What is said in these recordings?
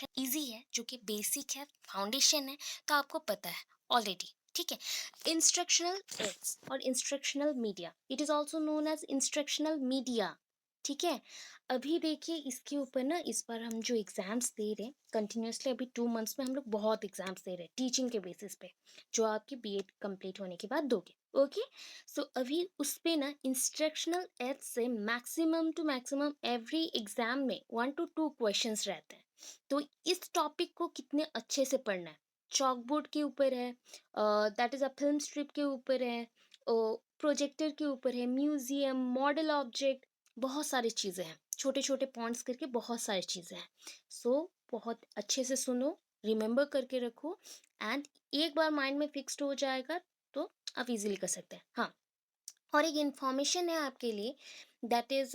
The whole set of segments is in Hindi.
इंस्ट्रक्शन इजी है, जो कि बेसिक है, फाउंडेशन है, तो आपको पता है ऑलरेडी। ठीक है। इंस्ट्रक्शनल एड्स और instructional media, it is also known as instructional media. ठीक है। अभी देखिए इसके ऊपर ना, इस बार हम जो एग्जाम्स दे रहे हैं कंटिन्यूसली, अभी 2 मंथ्स में हम लोग बहुत एग्जाम्स दे रहे हैं टीचिंग के बेसिस पे, जो आपकी बीएड कंप्लीट होने के बाद दोगे। ओके। सो अभी उस पे ना इंस्ट्रक्शनल एड्स से maximum to maximum every exam में 1 to 2 क्वेश्चंस रहते हैं। तो इस टॉपिक को कितने अच्छे से पढ़ना है, चॉक बोर्ड के ऊपर है, that is a film strip के ऊपर है, प्रोजेक्टर के ऊपर है, म्यूजियम, मॉडल ऑब्जेक्ट, बहुत सारी चीज़ें हैं, छोटे छोटे पॉइंट्स करके बहुत सारी चीज़ें हैं। सो बहुत अच्छे से सुनो, रिमेंबर करके रखो, एंड एक बार माइंड में फिक्स्ड हो जाएगा तो आप इजीली कर सकते हैं। हाँ, और एक इन्फॉर्मेशन है आपके लिए, दैट इज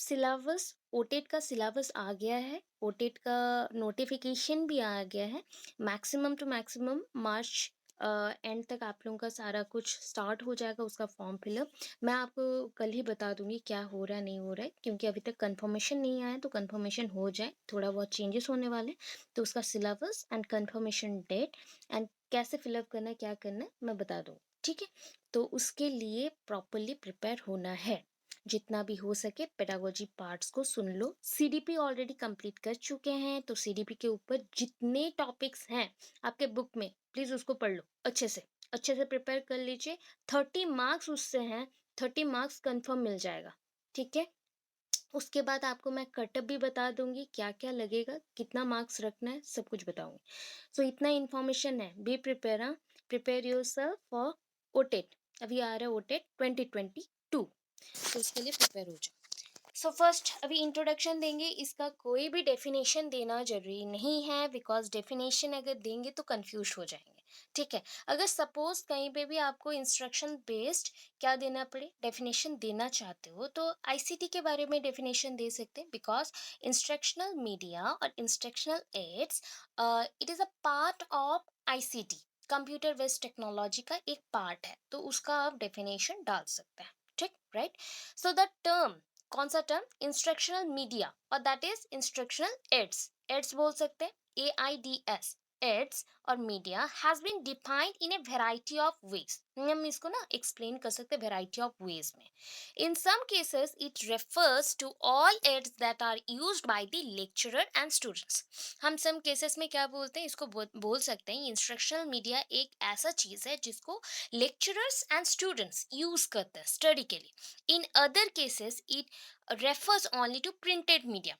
सिलेबस, ओटेट का सिलेबस आ गया है, ओटेट का नोटिफिकेशन भी आ गया है। Maximum to maximum March end तक आप लोगों का सारा कुछ स्टार्ट हो जाएगा, उसका फॉर्म फिलअप। मैं आपको कल ही बता दूंगी क्या हो रहा है नहीं हो रहा है, क्योंकि अभी तक कंफर्मेशन नहीं आया, तो कंफर्मेशन हो जाए, थोड़ा बहुत चेंजेस होने वाले हैं, तो उसका syllabus and confirmation date and कैसे फिलअप करना है, क्या करना है, मैं बता दूंगी। ठीक है। तो उसके लिए प्रॉपरली प्रिपेयर होना है, जितना भी हो सके पेडागोजी पार्ट्स को सुन लो। सीडीपी ऑलरेडी कंप्लीट कर चुके हैं, तो सीडीपी के ऊपर जितने टॉपिक्स हैं आपके बुक में, प्लीज उसको पढ़ लो अच्छे से प्रिपेयर कर लीजिए। 30 मार्क्स उससे हैं, 30 मार्क्स कंफर्म मिल जाएगा। ठीक है। उसके बाद आपको मैं कटअप भी बता दूंगी, क्या क्या लगेगा, कितना मार्क्स रखना है, सब कुछ बताऊंगी। सो इतना इन्फॉर्मेशन है, बी प्रिपेयर। हाँ, प्रिपेयर योर सेल्फ फॉर ओटेट। अभी आ रहा है ओटेट 2022, तो उसके लिए प्रिपेयर हो जाओ। सो फर्स्ट अभी इंट्रोडक्शन देंगे, इसका कोई भी डेफिनेशन देना जरूरी नहीं है, बिकॉज डेफिनेशन अगर देंगे तो कंफ्यूज हो जाएंगे। ठीक है। अगर सपोज कहीं पे भी आपको इंस्ट्रक्शन बेस्ड क्या देना पड़े, डेफिनेशन देना चाहते हो, तो आईसीटी के बारे में डेफिनेशन दे सकते हैं, बिकॉज इंस्ट्रक्शनल मीडिया और instructional aids, it is a part of ICT, computer based technology का एक पार्ट है, तो उसका आप डेफिनेशन डाल सकते हैं। ठीक, राइट। सो द टर्म, कौन सा टर्म, इंस्ट्रक्शनल मीडिया, और that is instructional aids, aids बोल सकते हैं, AIDS, एड्स और media has been defined in a variety of ways. हम इसको ना एक्सप्लेन कर सकते हैं वेराइटी ऑफ वेज में। In some cases it refers to all aids that are used by the lecturer and students. हम सम केसेस में क्या बोलते हैं, इसको बोल सकते हैं इंस्ट्रक्शनल मीडिया एक ऐसा चीज है जिसको लेक्चरर्स एंड स्टूडेंट्स यूज करते हैं स्टडी के लिए। In other cases it refers only to printed media.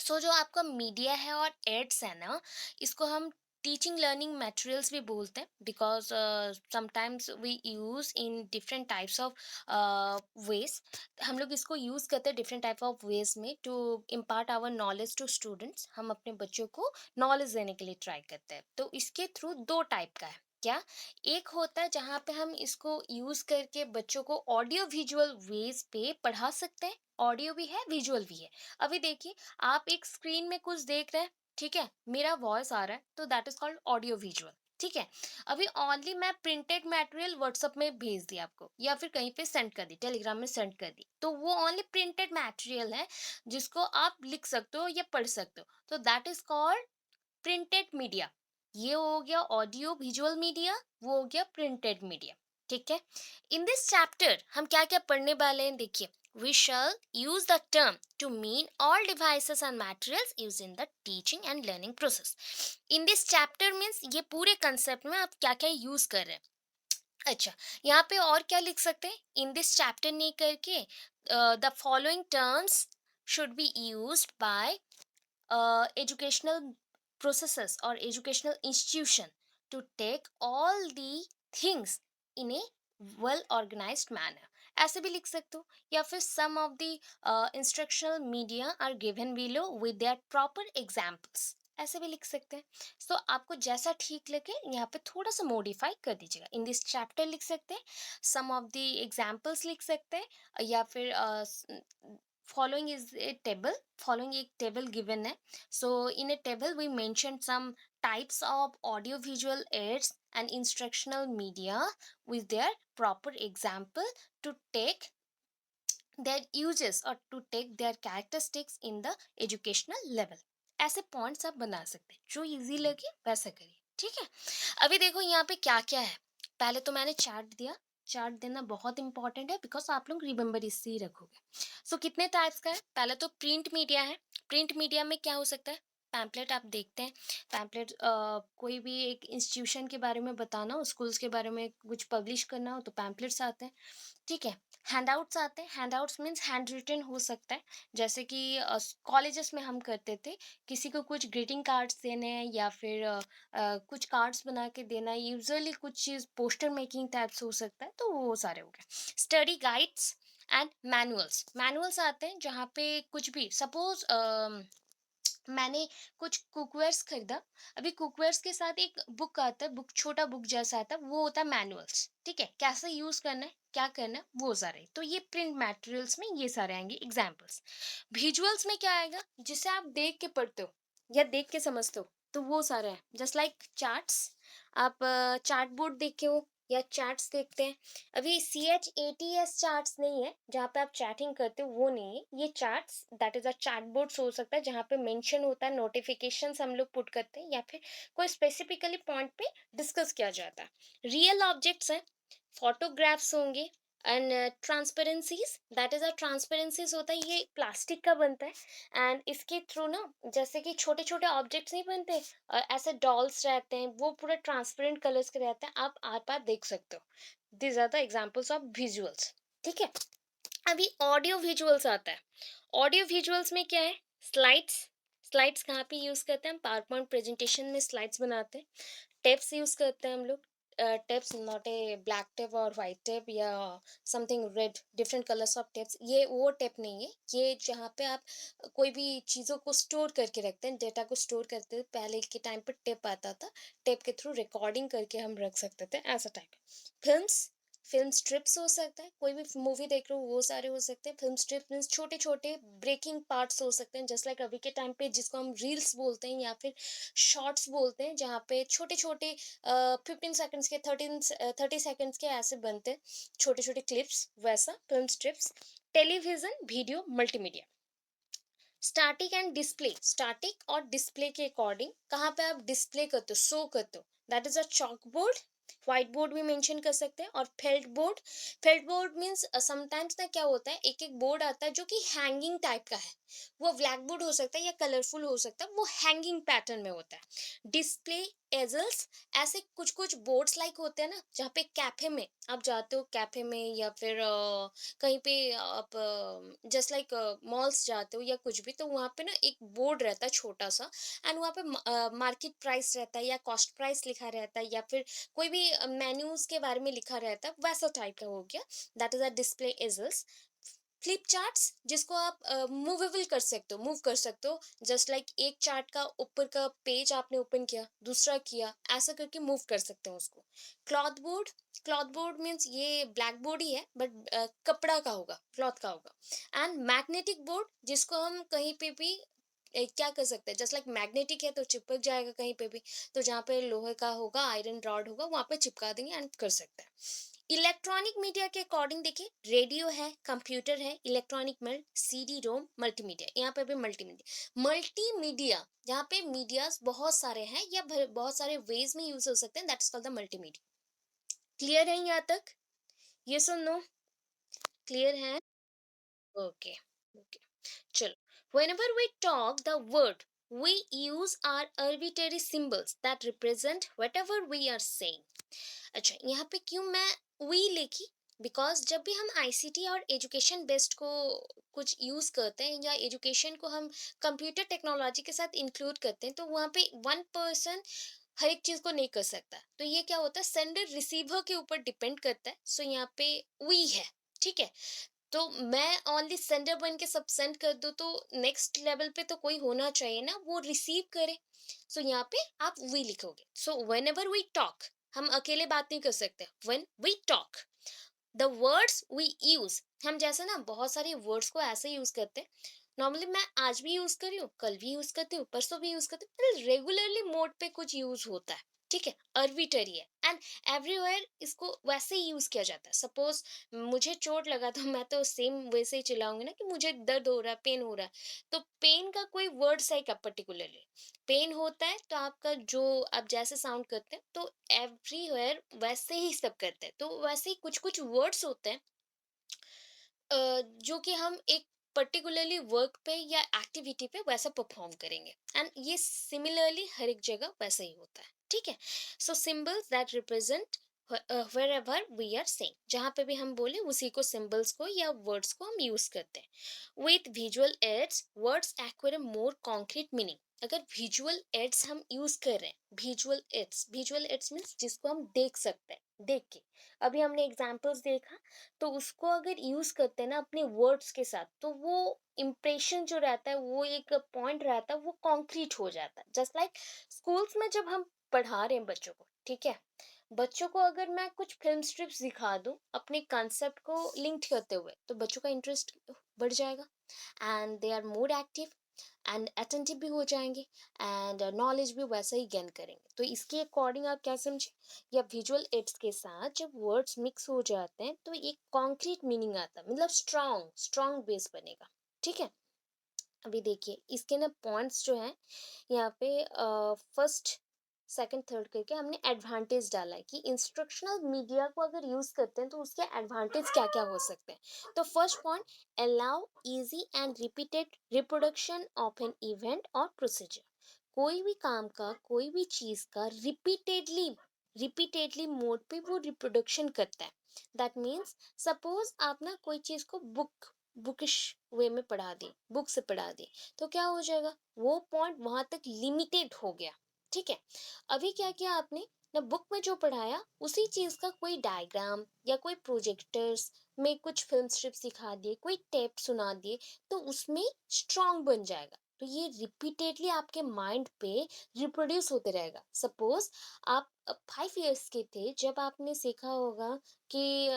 So जो आपका मीडिया है और एड्स है ना, इसको हम टीचिंग लर्निंग मटेरियल्स भी बोलते हैं, because sometimes we use in different types of ways. हम लोग इसको यूज करते हैं डिफरेंट टाइप ऑफ वेज में, to impart our knowledge to students. हम अपने बच्चों को नॉलेज देने के लिए ट्राई करते हैं, तो इसके थ्रू दो टाइप का है। क्या, एक होता है जहाँ पे हम इसको यूज करके बच्चों को ऑडियो विजुअल वेज पे पढ़ा सकते हैं, ऑडियो भी है विजुअल भी है। अभी देखिए, आप एक स्क्रीन में कुछ देख रहे हैं, ठीक है, मेरा वॉइस आ रहा है, तो that is called audio visual. ठीक है। अभी ओनली मैं प्रिंटेड मटेरियल व्हाट्सएप में भेज दी आपको, या फिर कहीं पे सेंड कर दी, टेलीग्राम में सेंड कर दी, तो वो ओनली प्रिंटेड मटेरियल है, जिसको आप लिख सकते हो या पढ़ सकते हो, तो that is called printed media. ये हो गया ऑडियो विजुअल मीडिया, वो हो गया प्रिंटेड मीडिया। ठीक है। इन दिस चैप्टर हम क्या क्या पढ़ने वाले हैं, देखिए, we shall use the term to mean all devices and materials used in the teaching and learning process. In this chapter means ये पूरे concept में आप क्या क्या यूज कर रहे हैं। अच्छा, यहाँ पे और क्या लिख सकते हैं, इन दिस चैप्टर नहीं करके, the following terms should be used by educational processes or educational institution to take all the things in a well organized manner, ऐसे भी लिख सकते हो। या फिर some of the instructional media are given below with their proper examples, ऐसे भी लिख सकते हैं। सो आपको जैसा ठीक लगे यहाँ पे थोड़ा सा मॉडिफाई कर दीजिएगा। इन दिस चैप्टर लिख सकते हैं, सम ऑफ द एग्जाम्पल्स लिख सकते हैं, या फिर following is a table, following एक table given है। So in a table we mentioned some types of audio visual aids and instructional media with their proper example to take their uses or to take their characteristics in the educational level, ऐसे पॉइंट्स आप बना सकते हैं, जो इजी लगे वैसा करिए, ठीक है। अभी देखो यहाँ पे क्या क्या है। पहले तो मैंने चार्ट दिया, चार्ट देना बहुत इंपॉर्टेंट है, बिकॉज आप लोग रिमेंबर इससे ही रखोगे। सो कितने टाइप्स का है, पहले तो प्रिंट मीडिया है। प्रिंट मीडिया में क्या हो सकता है, पैम्पलेट आप देखते हैं। पैम्पलेट कोई भी एक इंस्टीट्यूशन के बारे में बताना हो, स्कूल्स के बारे में कुछ पब्लिश करना हो तो पैम्पलेट्स आते हैं, ठीक है। हैंडआउट्स आते हैं, हैंडआउट्स मीन्स हैंड रिटन हो सकता है, जैसे कि कॉलेजेस में हम करते थे, किसी को कुछ ग्रीटिंग कार्ड्स देने हैं या फिर कुछ कार्ड्स बना के देना है, यूजुअली कुछ चीज़ पोस्टर मेकिंग टाइप्स हो सकता है, तो वो सारे हो गए। Study guides and manuals, manuals आते हैं जहाँ पे कुछ भी सपोज मैंने कुछ कुकवेयर्स खरीदा। अभी कुकवेयर्स के साथ एक बुक आता है, बुक छोटा बुक जैसा आता है, वो होता है मैनुअल्स, ठीक है, कैसे यूज करना है, क्या करना है, वो सारे। तो ये प्रिंट मटेरियल्स में ये सारे आएंगे एग्जाम्पल्स। विजुअल्स में क्या आएगा, जिसे आप देख के पढ़ते हो या देख के समझते हो, तो वो सारे हैं, जस्ट लाइक चार्ट्स। आप चार्ट बोर्ड देखे हो या चार्ट्स देखते हैं। अभी CHATS चार्ट्स नहीं है जहाँ पे आप चैटिंग करते हो, वो नहीं है ये charts, that is a chat boards हो सकता है जहाँ पे मेंशन होता है, नोटिफिकेशंस हम लोग पुट करते हैं या फिर कोई स्पेसिफिकली पॉइंट पे डिस्कस किया जाता है। रियल ऑब्जेक्ट्स हैं, फोटोग्राफ्स होंगे, एंड ट्रांसपेरेंसीज, दैट इज अ ट्रांसपेरेंसीज होता है, ये प्लास्टिक का बनता है। एंड इसके थ्रू ना, जैसे कि छोटे छोटे ऑब्जेक्ट्स नहीं बनते, ऐसे डॉल्स रहते हैं, वो पूरा ट्रांसपेरेंट कलर्स के रहते हैं, आप आर पार देख सकते हो। These are the examples of visuals, ठीक है। अभी ऑडियो विजुअल्स आता है। ऑडियो विजुअल्स में क्या है, स्लाइड्स। स्लाइड्स कहाँ पे यूज करते हैं, हम पावर पॉइंट प्रेजेंटेशन में स्लाइड्स बनाते हैं। टेप्स यूज करते हैं हम लोग। Tapes, not a black tape और वाइट टेप या something red, different colours of tapes, ये वो टेप नहीं है। ये जहाँ पे आप कोई भी चीज़ों को स्टोर करके रखते हैं, डेटा को स्टोर करते हैं, पहले के टाइम पे टेप आता था, टेप के थ्रू रिकॉर्डिंग करके हम रख सकते थे, ऐसा टाइप। फिल्म्स, फिल्म स्ट्रिप्स हो सकता है, कोई भी मूवी देख रहे हो वो सारे हो सकते हैं। फिल्म स्ट्रिप मीन्स छोटे छोटे ब्रेकिंग पार्ट्स हो सकते हैं, जस्ट लाइक अभी के टाइम पे जिसको हम रील्स बोलते हैं या फिर शॉर्ट्स बोलते हैं, जहाँ पे छोटे छोटे 15 सेकंड्स के, 30 सेकंड्स के ऐसे बनते हैं छोटे छोटे क्लिप्स, वैसा film strips. Television video multimedia. Static and display, static और डिस्प्ले के अकॉर्डिंग कहाँ पे आप डिस्प्ले करते हो, शो करते हो, that is a chalk board, white board भी मेंशन कर सकते हैं, और felt board. Felt board means sometimes ना क्या होता है, एक एक बोर्ड आता है जो कि हैंगिंग टाइप का है, वो ब्लैक बोर्ड हो सकता है या कलरफुल हो सकता है, वो हैंगिंग पैटर्न में होता है। डिस्प्ले एजल्स, ऐसे कुछ कुछ बोर्ड्स लाइक होते हैं ना, जहाँ पे कैफे में आप जाते हो, कैफे में या फिर कहीं पे आप जस्ट लाइक मॉल्स जाते हो या कुछ भी, तो वहाँ पे ना एक बोर्ड रहता है छोटा सा, एंड वहाँ पे मार्केट प्राइस रहता है या कॉस्ट प्राइस लिखा रहता है या फिर कोई भी मेन्यूज के बारे में लिखा रहता है, वैसा टाइप का हो गया, that is a display एजल्स। Flip charts, जिसको आप मूवेबल कर सकते हो, मूव कर सकते हो, जस्ट लाइक एक चार्ट का ऊपर का पेज आपने ओपन किया, दूसरा किया, ऐसा करके मूव कर सकते हो उसको। Cloth board, cloth board means ये ब्लैक बोर्ड ही है, बट कपड़ा का होगा, क्लॉथ का होगा। एंड मैग्नेटिक बोर्ड, जिसको हम कहीं पे भी क्या कर सकते हैं, जस्ट लाइक मैग्नेटिक है तो चिपक जाएगा कहीं पे भी, तो जहाँ पे लोहे का होगा, आयरन रॉड होगा, वहां पे चिपका देंगे एंड कर सकते हैं। इलेक्ट्रॉनिक मीडिया के अकॉर्डिंग देखिए, रेडियो है, कंप्यूटर है, इलेक्ट्रॉनिक मेल, CD रोम, मल्टीमीडिया, यहाँ पे भी मल्टीमीडिया। मल्टीमीडिया यहाँ पे मीडियाज बहुत सारे हैं या बहुत सारे वेज में यूज हो सकते हैं, that is called the multimedia. Clear है यहाँ तक, ये सुन लो, क्लियर है, ओके ओके। चलो, whenever we talk the word, we use our arbitrary symbols that represent whatever we are saying. अच्छा, यहाँ पे क्यों मैं वी लिखी, बिकॉज जब भी हम ICT और एजुकेशन बेस्ड को कुछ यूज करते हैं या एजुकेशन को हम कंप्यूटर टेक्नोलॉजी के साथ इंक्लूड करते हैं, तो वहाँ पे वन पर्सन हर एक चीज को नहीं कर सकता, तो ये क्या होता है, सेंडर रिसीवर के ऊपर डिपेंड करता है। सो यहाँ पे वी है, ठीक है। तो मैं ओनली सेंडर बन के सब सेंड कर दूँ, तो नेक्स्ट लेवल पे तो कोई होना चाहिए ना, वो रिसीव करे। सो यहाँ पे आप वी लिखोगे। So whenever we talk, हम अकेले बात नहीं कर सकते, when we talk the words we use, हम जैसे ना बहुत सारे वर्ड्स को ऐसे यूज करते हैं, नॉर्मली मैं आज भी यूज कर रही हूँ, कल भी यूज करती हूँ, परसों भी यूज करती हूँ, रेगुलरली मोड पे कुछ यूज होता है, ठीक है, अर्बिटरी है एंड एवरीवेयर इसको वैसे ही यूज किया जाता है। सपोज मुझे चोट लगा तो मैं तो सेम वैसे ही चिल्लाऊंगी ना कि मुझे दर्द हो रहा है, पेन हो रहा है। तो पेन का कोई वर्ड्स है क्या पर्टिकुलरली? पेन होता है तो आपका जो आप जैसे साउंड करते हैं तो एवरीवेयर वैसे ही सब करते हैं। तो वैसे ही कुछ कुछ वर्ड्स होते हैं जो कि हम एक पर्टिकुलरली वर्क पे या एक्टिविटी पे वैसा परफॉर्म करेंगे एंड ये सिमिलरली हर एक जगह वैसा ही होता है। ठीक है, so symbols that represent wherever we are saying, जहाँ पे भी हम बोले उसी को सिंबल्स को या वर्ड्स को हम यूज करते हैं। With visual aids words acquire more concrete meaning. अगर विजुअल एड्स हम यूज कर रहे हैं, विजुअल एड्स मीन्स जिसको हम देख सकते हैं, देख के। अभी हमने एग्जांपल्स देखा, तो उसको अगर यूज करते हैं ना अपने वर्ड्स के साथ, तो वो इम्प्रेशन जो रहता है, वो एक पॉइंट रहता है, वो कॉन्क्रीट हो जाता है। जस्ट लाइक स्कूल्स में जब हम पढ़ा रहे हैं बच्चों को, ठीक है, बच्चों को अगर मैं कुछ फिल्म स्ट्रिप्स दिखा दूं अपने कॉन्सेप्ट को लिंक करते हुए, तो बच्चों का इंटरेस्ट बढ़ जाएगा and they are more active and attentive भी हो जाएंगे एंड नॉलेज भी वैसा ही गेन करेंगे। तो इसके अकॉर्डिंग आप क्या समझे, या विजुअल एड्स के साथ जब वर्ड्स मिक्स हो जाते हैं तो एक कॉन्क्रीट मीनिंग आता है, मतलब स्ट्रॉन्ग स्ट्रॉन्ग बेस बनेगा। ठीक है, अभी देखिए इसके ना पॉइंट्स जो हैं यहाँ पे फर्स्ट सेकंड थर्ड करके हमने एडवांटेज डाला है कि इंस्ट्रक्शनल मीडिया को अगर यूज करते हैं तो उसके एडवांटेज क्या क्या हो सकते हैं। तो first point, allow easy and repeated reproduction of an event और प्रोसीजर। कोई भी काम का, कोई भी चीज का रिपीटेडली रिपीटेडली मोड पे वो रिप्रोडक्शन करता है। दैट मीन्स सपोज आप ना कोई चीज को बुकिश वे में पढ़ा दी, बुक से पढ़ा दी, तो क्या हो जाएगा, वो पॉइंट वहां तक लिमिटेड हो गया। ठीक है, अभी क्या किया आपने ना, बुक में जो पढ़ाया उसी चीज का कोई डायग्राम या कोई प्रोजेक्टर्स में कुछ फिल्म स्ट्रिप्स दिखा दिए, कोई टेप सुना दिए, तो उसमें स्ट्रांग बन जाएगा। तो ये रिपीटेडली आपके माइंड पे रिप्रोड्यूस होते रहेगा। सपोज आप 5 इयर्स के थे जब आपने सीखा होगा कि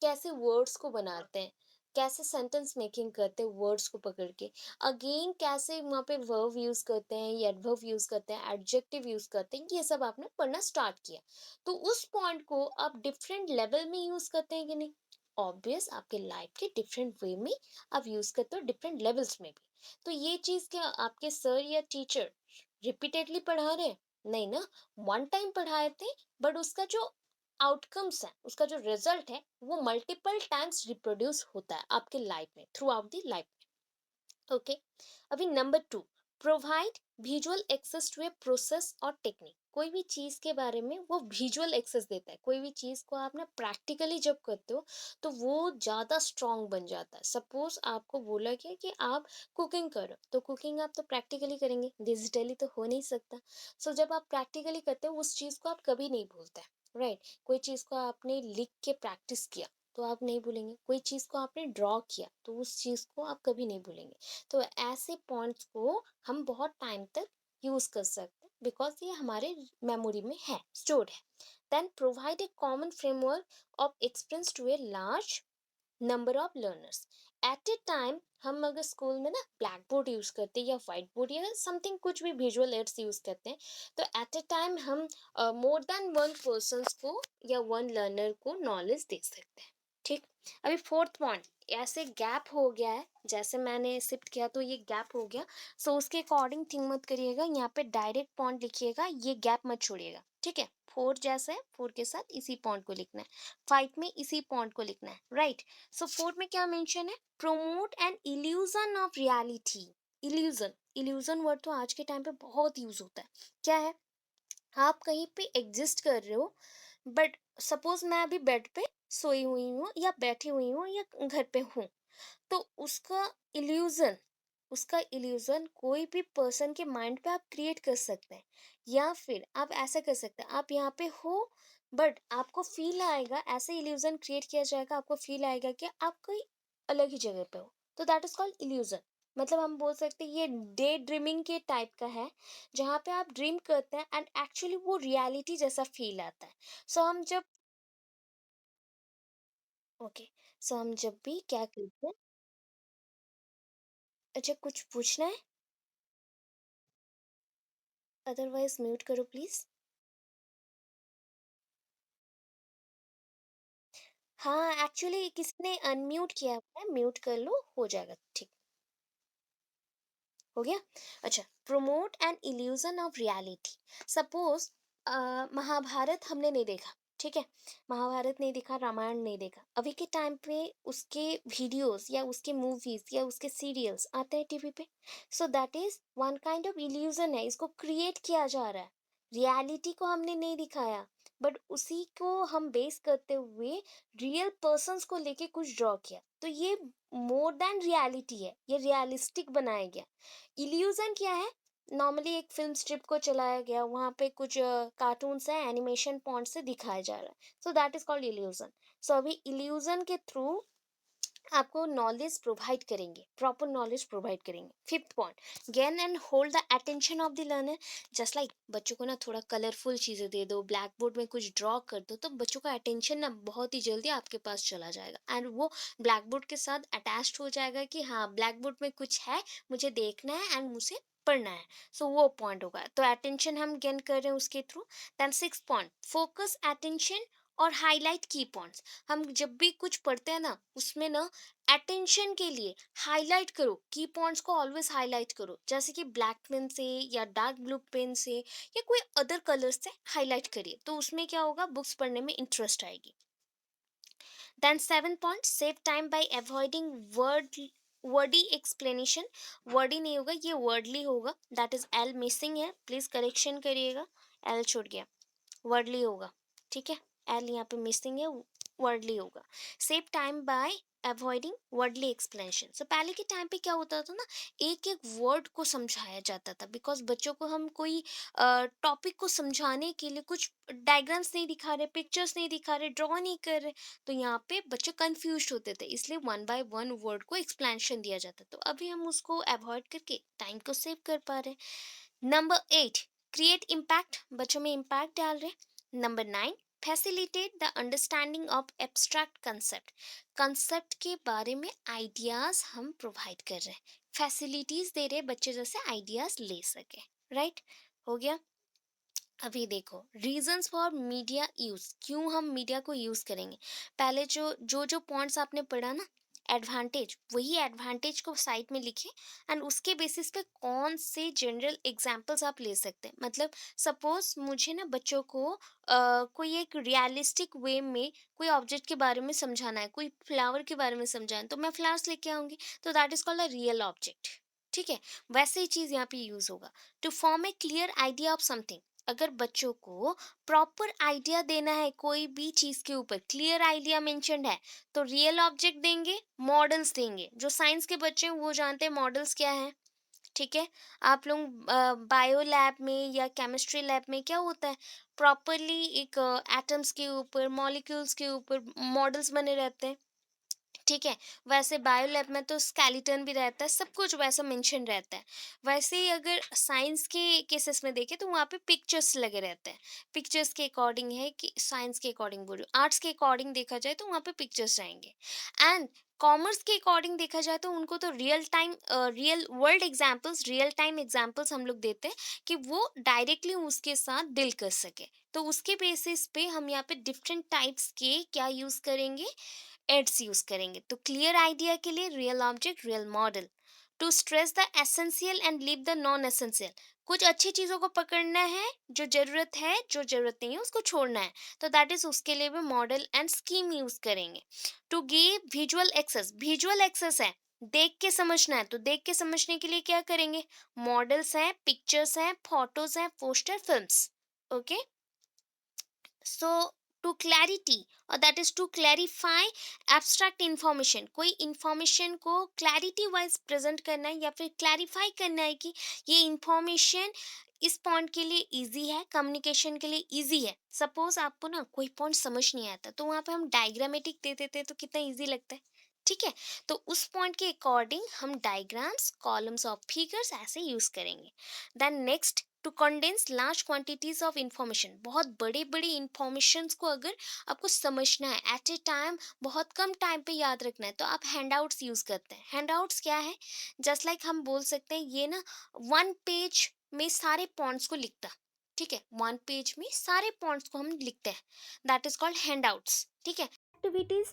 कैसे वर्ड्स को बनाते हैं, कैसे सेंटेंस मेकिंग करते हैं वर्ड्स को पकड़ के, अगेन कैसे वहाँ पे वर्ब यूज करते हैं या एडवर्ब यूज करते हैं, एडजेक्टिव यूज करते हैं, ये सब आपने पढ़ना स्टार्ट किया। तो उस पॉइंट को आप डिफरेंट लेवल में यूज करते हैं कि नहीं? ऑब्वियस, आपके लाइफ के डिफरेंट वे में आप यूज करते हो, डिफरेंट लेवल्स में भी। तो ये चीज क्या आपके सर या टीचर रिपीटेडली पढ़ा रहे हैं? नहीं ना, वन टाइम पढ़ाए थे, बट उसका जो आउटकम्स है, उसका जो रिजल्ट है, वो मल्टीपल टाइम्स रिप्रोड्यूस होता है आपके लाइफ में, throughout the life. Okay, अभी number 2, provide visual access to a process और टेक्निक। कोई भी चीज के बारे में वो विजुअल एक्सेस देता है। कोई भी चीज को आप ना प्रैक्टिकली जब करते हो तो वो ज्यादा स्ट्रांग बन जाता है। सपोज आपको बोला गया कि आप कुकिंग करो, तो कुकिंग आप तो प्रैक्टिकली करेंगे, डिजिटली तो हो नहीं सकता। सो जब आप प्रैक्टिकली करते हो उस चीज को आप कभी नहीं भूलते, राइट? कोई चीज को आपने लिख के प्रैक्टिस किया तो आप नहीं भूलेंगे, कोई चीज को आपने ड्रॉ किया तो उस चीज को आप कभी नहीं भूलेंगे। तो ऐसे पॉइंट्स को हम बहुत टाइम तक यूज कर सकते हैं बिकॉज ये हमारे मेमोरी में है, स्टोर्ड है। Then provide a common framework of experience to a large number of learners at a time. हम अगर स्कूल में ना ब्लैक बोर्ड यूज करते हैं या व्हाइट बोर्ड या समथिंग कुछ भी विजुअल एड्स यूज करते हैं, तो एट ए टाइम हम मोर देन वन पर्सन को या वन लर्नर को नॉलेज दे सकते हैं। ठीक, अभी फोर्थ पॉइंट, ऐसे गैप हो गया है, जैसे मैंने शिफ्ट किया तो ये गैप हो गया। सो उसके अकॉर्डिंग थिंक मत करिएगा, यहाँ पे डायरेक्ट पॉइंट लिखिएगा, ये गैप मत छोड़िएगा। ठीक है, फोर जैसे है, फोर के साथ इसी पॉइंट को लिखना है, फाइव में इसी पॉइंट को लिखना है, राइट? सो फोर्थ में क्या मेंशन है, promote an illusion of reality. Illusion, illusion word तो आज के टाइम पे बहुत यूज होता है। क्या है, आप कहीं पे एग्जिस्ट कर रहे हो, बट सपोज मैं अभी बेड पे सोई हुई हूँ या बैठी हुई हूँ या घर पे हूँ, तो उसका इल्यूजन कोई भी पर्सन के माइंड पे आप क्रिएट कर सकते हैं। या फिर आप ऐसा कर सकते हैं, आप यहाँ पे हो बट आपको फील आएगा, ऐसे इल्यूजन क्रिएट किया जाएगा, आपको फील आएगा कि आप कोई अलग ही जगह पे हो। तो दैट इज कॉल्ड इल्यूजन। मतलब हम बोल सकते हैं ये डे ड्रीमिंग के टाइप का है, जहाँ पे आप ड्रीम करते हैं एंड एक्चुअली वो रियलिटी जैसा फील आता है। सो हम जब ओके, सो हम जब भी क्या करते हैं, अच्छा कुछ पूछना है? अदरवाइज म्यूट करो प्लीज। हाँ, एक्चुअली किसी ने अनम्यूट किया हुआ है, म्यूट कर लो, हो जाएगा ठीक। हो गया? अच्छा, promote an illusion of reality. Suppose Mahabharat हमने नहीं देखा, ठीक है? महाभारत नहीं देखा, रामायण नहीं देखा। अभी के टाइम पे उसके वीडियोस या उसके मूवीज या उसके सीरियल्स आते हैं टीवी पे। सो that is one kind of illusion है, इसको क्रिएट किया जा रहा है। रियलिटी को हमने नहीं दिखाया, बट उसी को हम बेस करते हुए रियल पर्सन्स को लेके कुछ ड्रॉ किया, तो ये मोर देन रियलिटी है, ये रियलिस्टिक बनाया गया। इल्यूजन क्या है? नॉर्मली एक फिल्म स्ट्रिप को चलाया गया, वहां पे कुछ कार्टून्स है, एनिमेशन पॉइंट से दिखाया जा रहा है, so that is called illusion. So अभी इल्यूजन के थ्रू आपको नॉलेज प्रोवाइड करेंगे, प्रॉपर नॉलेज प्रोवाइड करेंगे। Fifth point, gain and hold the attention of the learner. Just like बच्चों को ना थोड़ा कलरफुल चीजें दे दो, ब्लैक बोर्ड में कुछ ड्रॉ कर दो, तो बच्चों का अटेंशन ना बहुत ही जल्दी आपके पास चला जाएगा, एंड वो ब्लैक बोर्ड के साथ अटैच्ड हो जाएगा कि हाँ, ब्लैक बोर्ड में कुछ है, मुझे देखना है एंड मुझे पढ़ना है। सो वो पॉइंट होगा, तो अटेंशन हम गेन कर रहे हैं उसके थ्रू। Then six point, focus attention और हाईलाइट की पॉइंट्स। हम जब भी कुछ पढ़ते हैं ना, उसमें ना अटेंशन के लिए हाईलाइट करो, की पॉइंट्स को ऑलवेज हाईलाइट करो, जैसे कि ब्लैक पेन से या डार्क ब्लू पेन से या कोई अदर कलर से हाईलाइट करिए, तो उसमें क्या होगा, बुक्स पढ़ने में इंटरेस्ट आएगी। Then seven point, save time by avoiding wordy explanation. Wordy नहीं होगा, ये वर्डली होगा, दैट इज एल मिसिंग है, प्लीज करेक्शन करिएगा, एल छूट गया, वर्डली होगा, ठीक है? एल यहाँ पे मिसिंग है, वर्डली होगा। Save time by avoiding wordy explanation. So पहले के टाइम पे क्या होता था ना, एक एक वर्ड को समझाया जाता था, बिकॉज बच्चों को हम कोई टॉपिक को समझाने के लिए कुछ डायग्राम्स नहीं दिखा रहे, पिक्चर्स नहीं दिखा रहे, ड्रॉ नहीं कर रहे, तो यहाँ पे बच्चे कंफ्यूज होते थे, इसलिए वन बाय वन वर्ड को एक्सप्लेनेशन दिया जाता। तो अभी हम उसको अवॉइड करके टाइम को सेव कर पा रहे हैं। नंबर एट, क्रिएट इम्पैक्ट, बच्चों में इम्पैक्ट डाल रहे हैं। Number nine, facilitate the understanding of abstract concept. Concept के बारे में आइडियाज हम प्रोवाइड कर रहे हैं, फैसिलिटीज दे रहे हैं, बच्चे जैसे आइडियाज ले सके। राइट, हो गया। अभी देखो, रीजंस फॉर मीडिया यूज, क्यों हम मीडिया को यूज करेंगे। पहले जो पॉइंट्स आपने पढ़ा ना, एडवांटेज, वही एडवांटेज को साइड में लिखे, एंड उसके बेसिस पे कौन से जनरल एग्जांपल्स आप ले सकते हैं। मतलब सपोज मुझे ना बच्चों को कोई एक रियलिस्टिक वे में कोई ऑब्जेक्ट के बारे में समझाना है, कोई फ्लावर के बारे में समझाना है, तो मैं फ्लावर्स लेके आऊंगी, तो that is called a real object. ठीक है, वैसे ही चीज यहाँ पे यूज होगा। To form a clear idea of something, अगर बच्चों को प्रॉपर आइडिया देना है कोई भी चीज के ऊपर, क्लियर आइडिया मेंशन्ड है, तो रियल ऑब्जेक्ट देंगे, मॉडल्स देंगे। जो साइंस के बच्चे हैं वो जानते हैं मॉडल्स क्या है, ठीक है? आप लोग बायो लैब में या केमिस्ट्री लैब में क्या होता है, प्रॉपरली एक एटम्स के ऊपर, मॉलिक्यूल्स के ऊपर मॉडल्स बने रहते हैं, ठीक है? वैसे बायो लैब में तो स्केलेटन भी रहता है, सब कुछ वैसा मेंशन रहता है। वैसे ही अगर साइंस के केसेस में देखें, तो वहाँ पे पिक्चर्स लगे रहते हैं। पिक्चर्स के अकॉर्डिंग है कि साइंस के अकॉर्डिंग बोल रही हूँ, आर्ट्स के अकॉर्डिंग देखा जाए तो वहाँ पे पिक्चर्स रहेंगे। एंड कॉमर्स के अकॉर्डिंग देखा जाए तो उनको तो real world examples, real time examples हम लोग देते हैं, कि वो डायरेक्टली उसके साथ डील कर सके। तो उसके बेसिस पे हम यहाँ पे डिफरेंट टाइप्स के क्या यूज करेंगे, एड्स यूज करेंगे। तो क्लियर आइडिया के लिए real object, real model. To stress the essential and leave the non essential, कुछ अच्छी चीजों को पकड़ना है, जो जरूरत है, जो जरूरत नहीं है उसको छोड़ना है, तो दैट इज उसके लिए भी मॉडल एंड स्कीम यूज करेंगे। To give visual access, visual access है, देख के समझना है, तो देख के समझने के लिए क्या करेंगे, मॉडल्स हैं, पिक्चर्स हैं, फोटोज हैं, poster, films. Okay, so to clarity, और that is to clarify abstract information, कोई इंफॉर्मेशन को क्लैरिटी वाइज प्रेजेंट करना है या फिर क्लैरिफाई करना है कि ये इंफॉर्मेशन इस पॉइंट के लिए इजी है, कम्युनिकेशन के लिए इजी है। सपोज आपको ना कोई पॉइंट समझ नहीं आता, तो वहाँ पे हम डायग्रामेटिक दे देते हैं, तो कितना इजी लगता है, ठीक है? तो उस पॉइंट के अकॉर्डिंग हम डायग्राम्स, कॉलम्स ऑफ फिगर्स ऐसे यूज करेंगे। Then next, to condense large quantities of information, बहुत बड़े बड़े इंफॉर्मेशन को अगर आपको समझना है एट ए टाइम, बहुत कम टाइम पे याद रखना है, तो आप हैंडआउट्स यूज करते हैं। हैंडआउट्स क्या है, जस्ट लाइक हम बोल सकते हैं ये ना वन पेज में सारे पॉइंट्स को लिखता, ठीक है? वन पेज में सारे पॉइंट्स को हम लिखते हैं, दैट इज कॉल्ड हैंडआउट्स, ठीक है? एक्टिविटीज़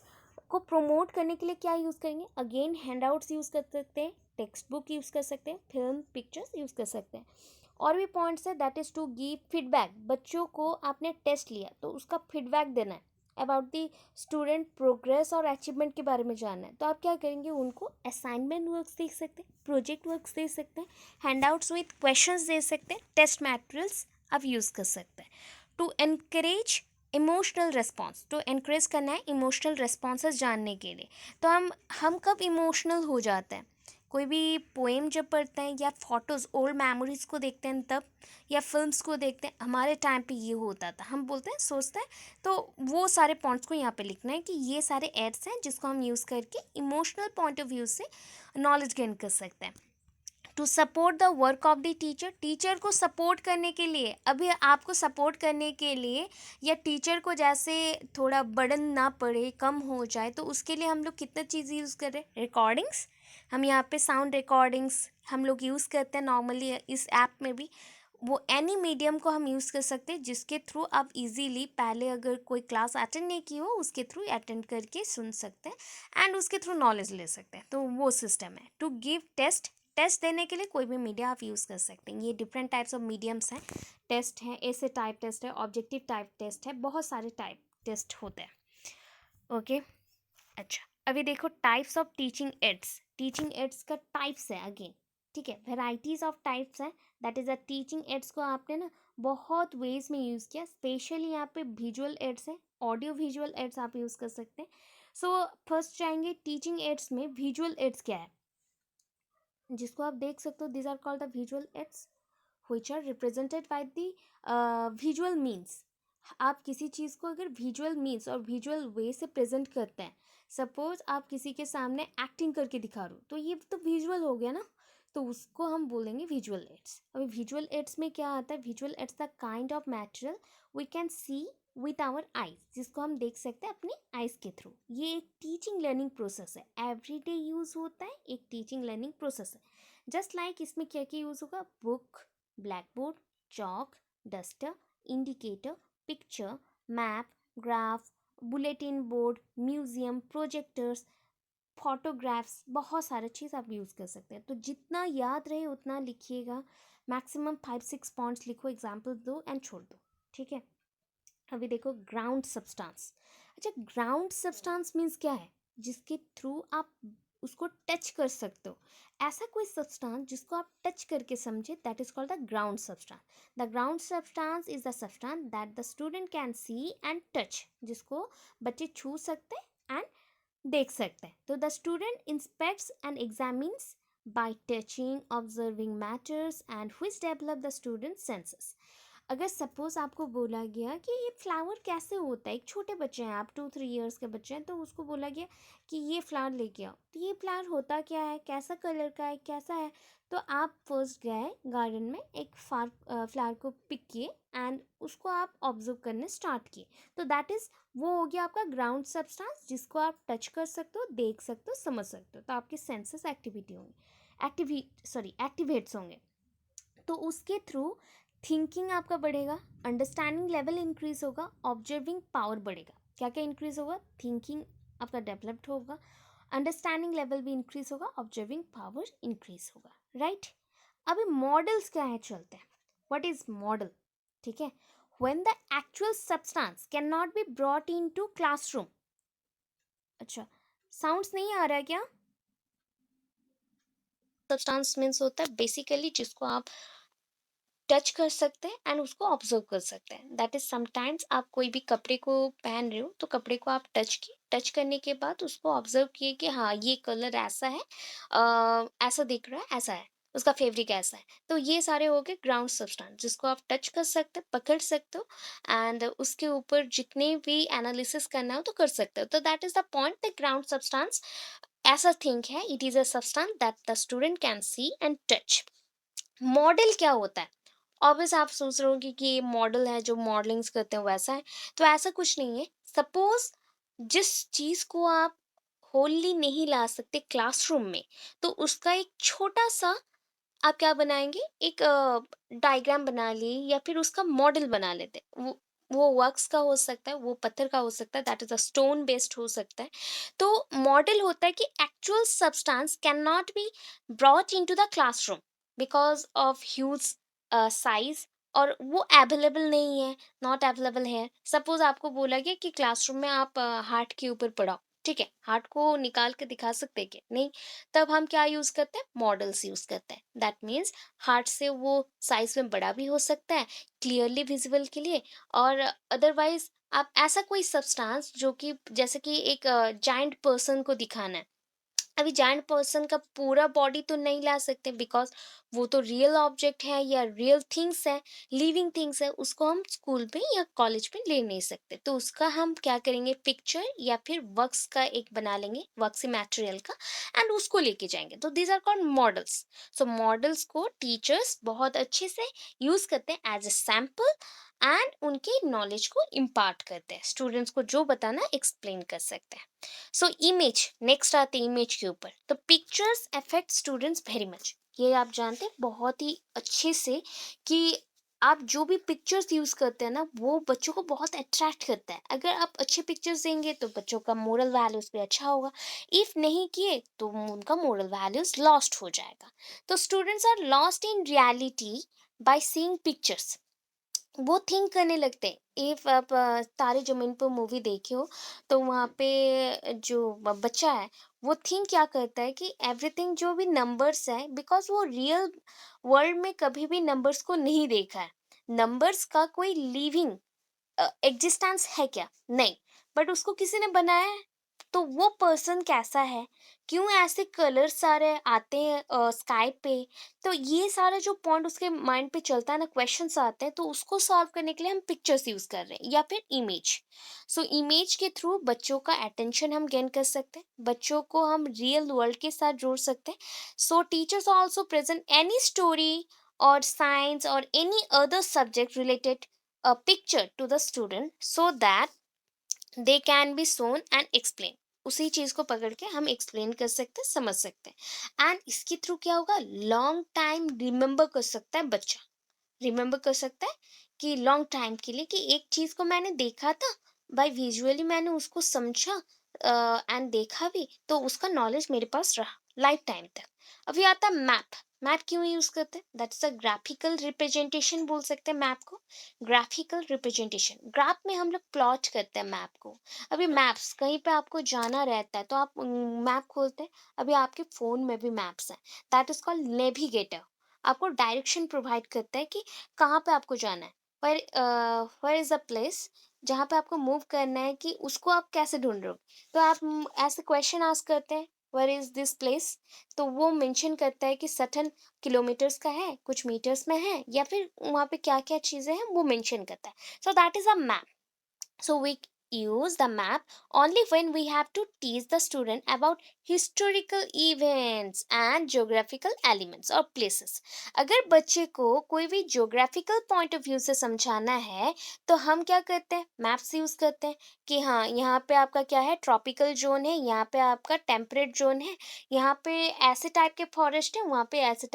को प्रमोट करने के लिए क्या यूज़ करेंगे? अगेन हैंडआउट्स यूज़ कर सकते हैं, टेक्स्ट बुक यूज़ कर सकते हैं, फिल्म पिक्चर्स यूज़ कर सकते हैं। और भी पॉइंट्स है, that is to give feedback. बच्चों को आपने टेस्ट लिया तो उसका फीडबैक देना है, अबाउट दी स्टूडेंट प्रोग्रेस और अचीवमेंट के बारे में जानना है। तो आप क्या करेंगे, उनको असाइनमेंट वर्क्स दे सकते हैं, प्रोजेक्ट वर्क्स दे सकते हैं, हैंडआउट्स विथ क्वेश्चंस दे सकते हैं, टेस्ट मटेरियल्स आप यूज़ कर सकते हैं। टू एनकरेज इमोशनल रिस्पॉन्स, तो एनकरेज करना है इमोशनल रिस्पॉन्सेस जानने के लिए। तो हम कब इमोशनल हो जाते हैं? कोई भी पोएम जब पढ़ते हैं, या फोटोज़ ओल्ड मेमोरीज को देखते हैं तब, या फिल्म्स को देखते हैं, हमारे टाइम पे ये होता था, हम बोलते हैं, सोचते हैं। तो वो सारे पॉइंट्स को यहाँ पे लिखना है कि ये सारे एड्स हैं जिसको हम यूज़ करके इमोशनल पॉइंट ऑफ व्यू से नॉलेज गेन कर सकते हैं। To support the work of the teacher, teacher को सपोर्ट करने के लिए, अभी आपको सपोर्ट करने के लिए, या टीचर को जैसे थोड़ा बर्डन ना पड़े, कम हो जाए, तो उसके लिए हम लोग कितना चीज़ यूज़ कर रहे हैं? रिकॉर्डिंग्स। हम यहाँ पे साउंड रिकॉर्डिंग्स हम लोग यूज़ करते हैं नॉर्मली इस ऐप में भी। वो एनी मीडियम को हम यूज़ कर सकते हैं जिसके थ्रू आप इजीली, पहले अगर कोई क्लास अटेंड नहीं की हो उसके थ्रू अटेंड करके सुन सकते हैं एंड उसके थ्रू नॉलेज ले सकते हैं। तो वो सिस्टम है। टू गिव टेस्ट, टेस्ट देने के लिए कोई भी मीडिया आप यूज़ कर सकते हैं। ये डिफरेंट टाइप्स ऑफ मीडियम्स हैं। टेस्ट है, ऐसे टाइप टेस्ट है, ऑब्जेक्टिव टाइप टेस्ट है, बहुत सारे टाइप टेस्ट होते हैं। ओके, अच्छा, अभी देखो types of teaching ads. Teaching ads का टाइप्स है अगेन, ठीक है, वेराइटीज ऑफ टाइप्स हैं। That is a teaching ads को आपने ना बहुत वेज में यूज़ किया। स्पेशली यहाँ पे विजुअल एड्स हैं, ऑडियो विजुअल एड्स आप यूज़ कर सकते हैं। सो फर्स्ट जाएंगे टीचिंग एड्स में। विजुअल एड्स क्या है, जिसको आप देख सकते हो, this are called the visual aids which are represented by the visual means। आप किसी चीज़ को अगर विजुअल मीन्स और विजुअल वे से प्रेजेंट करते हैं, सपोज आप किसी के सामने एक्टिंग करके दिखा रहे हो, तो ये तो विजुअल हो गया ना, तो उसको हम बोलेंगे विजुअल एड्स। अभी विजुअल एड्स में क्या आता है? Visual aids the kind of material we can see with our eyes, जिसको हम देख सकते हैं अपनी आइज के थ्रू। ये एक टीचिंग लर्निंग प्रोसेस है, एवरीडे यूज होता है, एक टीचिंग लर्निंग प्रोसेस है। जस्ट लाइक इसमें क्या क्या यूज होगा? Book, blackboard, chalk, duster, indicator, picture, map, graph, bulletin board, museum, projectors, photographs, बहुत सारे चीज़ आप यूज़ कर सकते हैं। तो जितना याद रहे उतना लिखिएगा, मैक्सिमम 5-6 पॉइंट्स लिखो, एग्जाम्पल दो एंड छोड़ दो, ठीक है। अभी देखो ग्राउंड सब्सटेंस। अच्छा, ग्राउंड सब्सटेंस मीन्स क्या है? जिसके थ्रू आप उसको टच कर सकते हो। ऐसा कोई सब्सटेंस जिसको आप टच करके समझे, that is called the ground substance. The ground substance is the substance that the student can see and touch, जिसको बच्चे छू सकते हैं एंड देख सकते हैं। तो the student inspects and examines bye touching, observing matters and which develop the student senses. अगर सपोज आपको बोला गया कि ये फ्लावर कैसे होता है, एक छोटे बच्चे हैं, आप 2-3 ईयर्स के बच्चे हैं, तो उसको बोला गया कि ये फ्लावर लेके आओ, तो ये फ्लावर होता क्या है, कैसा कलर का है, कैसा है? तो आप फर्स्ट गए गार्डन में, एक फ्लावर को पिक किए एंड उसको आप ऑब्जर्व करने स्टार्ट किए। तो दैट इज़, वो हो गया आपका ग्राउंड सब्सटेंस, जिसको आप टच कर सकते हो, देख सकते हो, समझ सकते हो। तो आपके सेंसेस एक्टिविटी होंगे, एक्टिवेट्स होंगे। तो उसके थ्रू थिंकिंग आपका बढ़ेगा, अंडरस्टैंडिंग लेवल इंक्रीज होगा, ऑब्जर्विंग पावर बढ़ेगा। क्या क्या इंक्रीज होगा? थिंकिंग आपका डेवलप्ड होगा, अंडरस्टैंडिंग लेवल भी इंक्रीज होगा, ऑब्जर्विंग पावर इंक्रीज होगा, राइट। अभी मॉडल्स क्या है, चलते हैं। What is model? ठीक है, when the actual substance can not be brought in to classroom. अच्छा, साउंड्स नहीं आ रहा है क्या? सब्सटेंस मीन्स होता है बेसिकली जिसको आप टच कर सकते हैं एंड उसको ऑब्जर्व कर सकते हैं। दैट इज समटाइम्स आप कोई भी कपड़े को पहन रहे हो, तो कपड़े को आप टच किए, टच करने के बाद उसको ऑब्जर्व किए कि हाँ ये कलर ऐसा है, ऐसा दिख रहा है, ऐसा है, उसका फैब्रिक ऐसा है। तो ये सारे हो गए ग्राउंड सब्सटेंस जिसको आप टच कर सकते हो, पकड़ सकते हो एंड उसके ऊपर जितने भी एनालिसिस करना हो तो कर सकते हो। तो that is the point, the ground substance ऐसा थिंक है, it is a substance that the student can see and touch. Model क्या होता है? ऑब्वियस आप सोच रहे हो कि ये मॉडल है जो मॉडलिंग्स करते हैं वैसा है, तो ऐसा कुछ नहीं है। सपोज जिस चीज को आप होली नहीं ला सकते क्लासरूम में, तो उसका एक छोटा सा आप क्या बनाएंगे, एक डायग्राम बना लिए या फिर उसका मॉडल बना लेते हैं। वो वो वर्क्स का हो सकता है, वो पत्थर का हो सकता है, that is a stone based हो सकता है। तो मॉडल होता है कि actual substance can not be brought into the classroom because of huge size, और वो अवेलेबल नहीं है, नॉट अवेलेबल है। सपोज आपको बोला गया कि क्लासरूम में आप हार्ट के ऊपर पढ़ाओ, ठीक है, हार्ट को निकाल के दिखा सकते हैं क्या? नहीं। तब हम क्या यूज करते हैं? मॉडल्स यूज करते हैं। दैट मीन्स हार्ट से वो साइज में बड़ा भी हो सकता है, क्लियरली विजिबल के लिए। और अदरवाइज आप ऐसा कोई सब्सटेंस जो कि जैसे कि एक जायंट पर्सन को दिखाना है, अभी जायंट पर्सन का पूरा बॉडी तो नहीं ला सकते बिकॉज वो तो रियल ऑब्जेक्ट है या रियल थिंग्स है, लिविंग थिंग्स है, उसको हम स्कूल में या कॉलेज में ले नहीं सकते। तो उसका हम क्या करेंगे? पिक्चर या फिर वर्क्स का एक बना लेंगे, वर्क्स मटेरियल का, एंड उसको लेके जाएंगे। तो these are called models. So models को टीचर्स बहुत अच्छे से यूज करते हैं एज ए सैम्पल, एंड उनके नॉलेज को इम्पार्ट करते हैं, स्टूडेंट्स को जो बताना एक्सप्लेन कर सकते हैं। सो इमेज, नेक्स्ट आते हैं इमेज के ऊपर। तो pictures affect students very much, ये आप जानते हैं बहुत ही अच्छे से कि आप जो भी पिक्चर्स यूज करते हैं ना, वो बच्चों को बहुत अट्रैक्ट करता है। अगर आप अच्छे पिक्चर्स देंगे तो बच्चों का मोरल वैल्यूज भी अच्छा होगा, इफ नहीं किए तो उनका मोरल वैल्यूज लॉस्ट हो जाएगा। तो students are lost in reality by seeing pictures. वो थिंक करने लगते हैं। इफ आप तारे जमीन पर मूवी देखे हो, तो वहाँ पे जो बच्चा है, वो थिंक क्या करता है कि एवरीथिंग जो भी नंबर्स है, बिकॉज वो रियल वर्ल्ड में कभी भी नंबर्स को नहीं देखा है। नंबर्स का कोई लिविंग एग्जिस्टेंस है क्या? नहीं। बट उसको किसी ने बनाया है। तो वो पर्सन कैसा है, क्यों ऐसे कलर सारे आते हैं स्काई पे, तो ये सारा जो पॉइंट उसके माइंड पे चलता है ना, क्वेश्चंस आते हैं, तो उसको सॉल्व करने के लिए हम पिक्चर्स यूज कर रहे हैं या फिर इमेज। सो इमेज के थ्रू बच्चों का अटेंशन हम गेन कर सकते हैं, बच्चों को हम रियल वर्ल्ड के साथ जोड़ सकते हैं। सो teachers also present any story और साइंस और any other subject related a picture to the student so that they can be shown and explain। उसी चीज को पकड़ के हम एक्सप्लेन कर सकते हैं, समझ सकते हैं, एंड इसके थ्रू क्या होगा? लॉन्ग टाइम रिमेम्बर कर सकता है बच्चा। रिमेम्बर कर सकता है कि लॉन्ग टाइम के लिए कि एक चीज को मैंने देखा था, बाय विजुअली मैंने उसको समझा एंड देखा भी, तो उसका नॉलेज मेरे पास रहा लाइफ टाइम तक। अभी आता मैप। मैप क्यों यूज करते हैं? दैट्स अ ग्राफिकल रिप्रेजेंटेशन बोल सकते हैं मैप को। ग्राफिकल रिप्रेजेंटेशन, ग्राफ में हम लोग प्लॉट करते हैं मैप को। अभी मैप्स, कहीं पे आपको जाना रहता है तो आप मैप खोलते हैं। अभी आपके फोन में भी मैप्स हैं, दैट इज कॉल्ड नेविगेटर। आपको डायरेक्शन प्रोवाइड करता है कि कहाँ पे आपको जाना है, पर इज अ प्लेस जहाँ पे आपको मूव करना है, कि उसको आप कैसे ढूंढ रहे हो। तो आप ऐसे क्वेश्चन आस्क करते हैं, वेयर इज दिस प्लेस, तो वो मेंशन करता है कि सर्टेन किलोमीटर्स का है, कुछ मीटर्स में है, या फिर वहाँ पे क्या क्या चीज़ें हैं वो मेंशन करता है। So that is a map. So we use the map only when we have to teach the student about historical events and geographical elements or places। अगर बच्चे को कोई भी geographical point of view से समझाना है, तो हम क्या करते हैं? मैप्स यूज करते हैं कि हाँ, यहाँ पे आपका क्या है, ट्रॉपिकल जोन है, यहाँ पे आपका टेम्परेट जोन है, यहाँ पे ऐसे टाइप के फॉरेस्ट है, वहाँ पे ऐसे